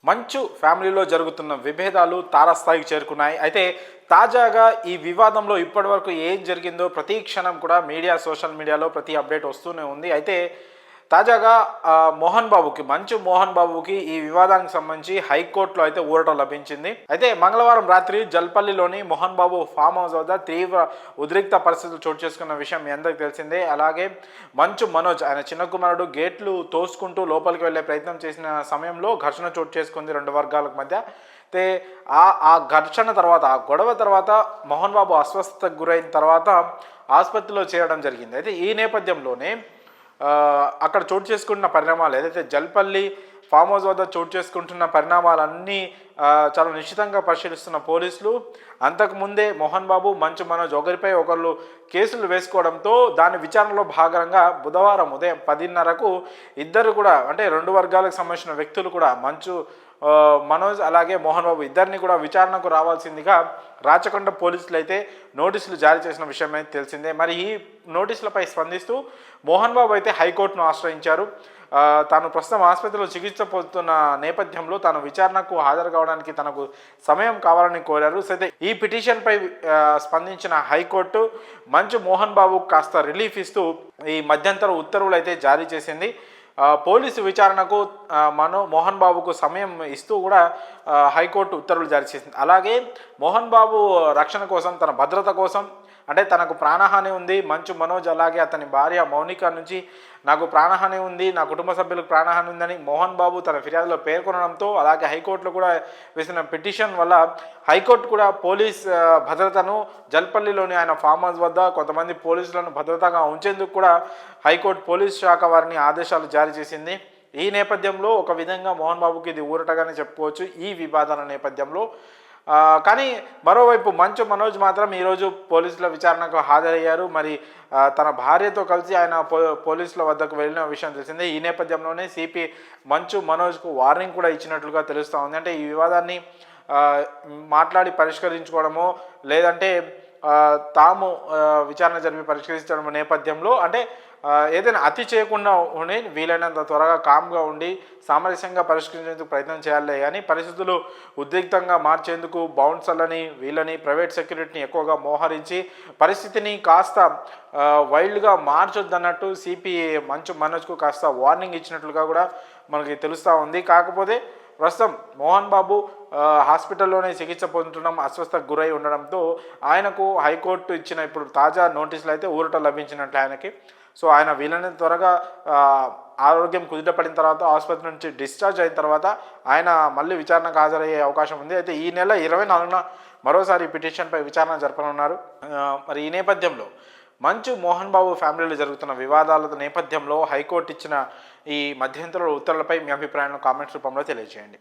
మంచు ఫ్యామిలీలో జరుగుతున్న విభేదాలు తారస్థాయికి చేరుకున్నాయి. అయితే తాజాగా ఈ వివాదంలో ఇప్పటివరకు ఏం జరిగిందో ప్రతి క్షణం కూడా సోషల్ మీడియాలో ప్రతి అప్డేట్ వస్తూనే ఉంది. అయితే తాజాగా మంచు మోహన్ బాబుకి ఈ వివాదానికి సంబంధించి హైకోర్టులో అయితే ఊరట లభించింది. అయితే మంగళవారం రాత్రి జల్పల్లిలోని మోహన్ బాబు ఫామ్ హౌస్ వద్ద తీవ్ర ఉద్రిక్త పరిస్థితులు చోటు చేసుకున్న విషయం మీ అందరికీ తెలిసిందే. అలాగే మంచు మనోజ్ ఆయన చిన్న కుమారుడు గేట్లు తోసుకుంటూ లోపలికి వెళ్లే ప్రయత్నం చేసిన సమయంలో ఘర్షణ చోటు చేసుకుంది రెండు వర్గాల మధ్య. అయితే ఆ ఘర్షణ తర్వాత, ఆ గొడవ తర్వాత మోహన్ బాబు అస్వస్థతకు గురైన తర్వాత ఆసుపత్రిలో చేరడం జరిగింది. అయితే ఈ నేపథ్యంలోనే అక్కడ చోటు చేసుకుంటున్న పరిణామాలు ఏదైతే జల్పల్లి ఫామ్ హౌస్ వద్ద చోటు చేసుకుంటున్న పరిణామాలన్నీ చాలా నిశ్చితంగా పరిశీలిస్తున్న పోలీసులు అంతకుముందే మోహన్ బాబు మంచు మనోజ్ ఒకరిపై ఒకరు కేసులు వేసుకోవడంతో దాని విచారణలో భాగంగా బుధవారం ఉదయం 10:30కు ఇద్దరు కూడా అంటే రెండు వర్గాలకు సంబంధించిన వ్యక్తులు కూడా మంచు మనోజ్ అలాగే మోహన్ బాబు ఇద్దరిని కూడా విచారణకు రావాల్సిందిగా రాచకొండ పోలీసులు అయితే నోటీసులు జారీ చేసిన విషయం అయితే తెలిసిందే. మరి ఈ నోటీసులపై స్పందిస్తూ మోహన్ బాబు అయితే హైకోర్టును ఆశ్రయించారు. తాను ప్రస్తుతం ఆసుపత్రిలో చికిత్స పొందుతున్న నేపథ్యంలో తాను విచారణకు హాజరు కావడానికి తనకు సమయం కావాలని కోరారు. అయితే ఈ పిటిషన్పై స్పందించిన హైకోర్టు మంచు మోహన్ బాబు కాస్త రిలీఫ్ ఇస్తూ ఈ మధ్యంతర ఉత్తర్వులు అయితే జారీ చేసింది. పోలీసు విచారణకు మోహన్ బాబుకు సమయం ఇస్తూ కూడా హైకోర్టు ఉత్తర్వులు జారీ చేసింది. అలాగే మోహన్ బాబు రక్షణ కోసం, తన భద్రత కోసం, అంటే తనకు ప్రాణహాని ఉంది, మంచు మనోజ్ అలాగే అతని భార్య మౌనిక నుంచి నాకు ప్రాణహాని ఉంది, నా కుటుంబ సభ్యులకు ప్రాణహాని ఉందని మోహన్ బాబు తన ఫిర్యాదులో పేర్కొనడంతో, అలాగే హైకోర్టులో కూడా వేసిన పిటిషన్ వల్ల హైకోర్టు కూడా పోలీస్ భద్రతను జల్పల్లిలోని ఆయన ఫామ్ హౌస్ వద్ద కొంతమంది పోలీసులను భద్రతగా ఉంచేందుకు కూడా హైకోర్టు పోలీస్ శాఖ వారిని ఆదేశాలు జారీ చేసింది. ఈ నేపథ్యంలో ఒక విధంగా మోహన్ బాబుకి ఇది ఊరటగానే చెప్పుకోవచ్చు ఈ వివాదాల నేపథ్యంలో. కానీ మరోవైపు మంచు మనోజ్ మాత్రం ఈరోజు పోలీసుల విచారణకు హాజరయ్యారు. మరి తన భార్యతో కలిసి ఆయన పోలీసుల వద్దకు వెళ్ళిన విషయం తెలిసిందే. ఈ నేపథ్యంలోనే సిపి మంచు మనోజ్కు వార్నింగ్ కూడా ఇచ్చినట్లుగా తెలుస్తూ ఉంది. అంటే ఈ వివాదాన్ని మాట్లాడి పరిష్కరించుకోవడమో లేదంటే తాము విచారణ జరిపి పరిష్కరించడం నేపథ్యంలో అంటే ఏదైనా అతి చేయకుండా ఉండి వీలైనంత త్వరగా కామ్గా ఉండి సామరస్యంగా పరిష్కరించేందుకు ప్రయత్నం చేయాలి. కానీ పరిస్థితులు ఉద్రిక్తంగా మార్చేందుకు బౌన్సర్లని వీళ్ళని ప్రైవేట్ సెక్యూరిటీని ఎక్కువగా మోహరించి పరిస్థితిని కాస్త వైల్డ్గా మార్చొద్దన్నట్టు సిపి మంచు మనోజ్కు కాస్త వార్నింగ్ ఇచ్చినట్లుగా కూడా మనకి తెలుస్తూ ఉంది. కాకపోతే ప్రస్తుతం మోహన్ బాబు హాస్పిటల్లోనే చికిత్స పొందడం అస్వస్థకు గురై ఉండడంతో ఆయనకు హైకోర్టు ఇచ్చిన ఇప్పుడు తాజా నోటీసులు అయితే ఊరట లభించినట్లు ఆయనకి. సో ఆయన వీళ్ళని త్వరగా ఆరోగ్యం కుదుటపడిన తర్వాత ఆసుపత్రి నుంచి డిశ్చార్జ్ అయిన తర్వాత ఆయన మళ్ళీ విచారణకు హాజరయ్యే అవకాశం ఉంది. అయితే ఈ నెల 24న మరోసారి పిటిషన్పై విచారణ జరపనున్నారు. మరి ఈ నేపథ్యంలో మంచు మోహన్ బాబు ఫ్యామిలీలో జరుగుతున్న వివాదాల నేపథ్యంలో హైకోర్టు ఇచ్చిన ఈ మధ్యంతర ఉత్తర్వులపై మీ అభిప్రాయాలను కామెంట్స్ రూపంలో తెలియజేయండి.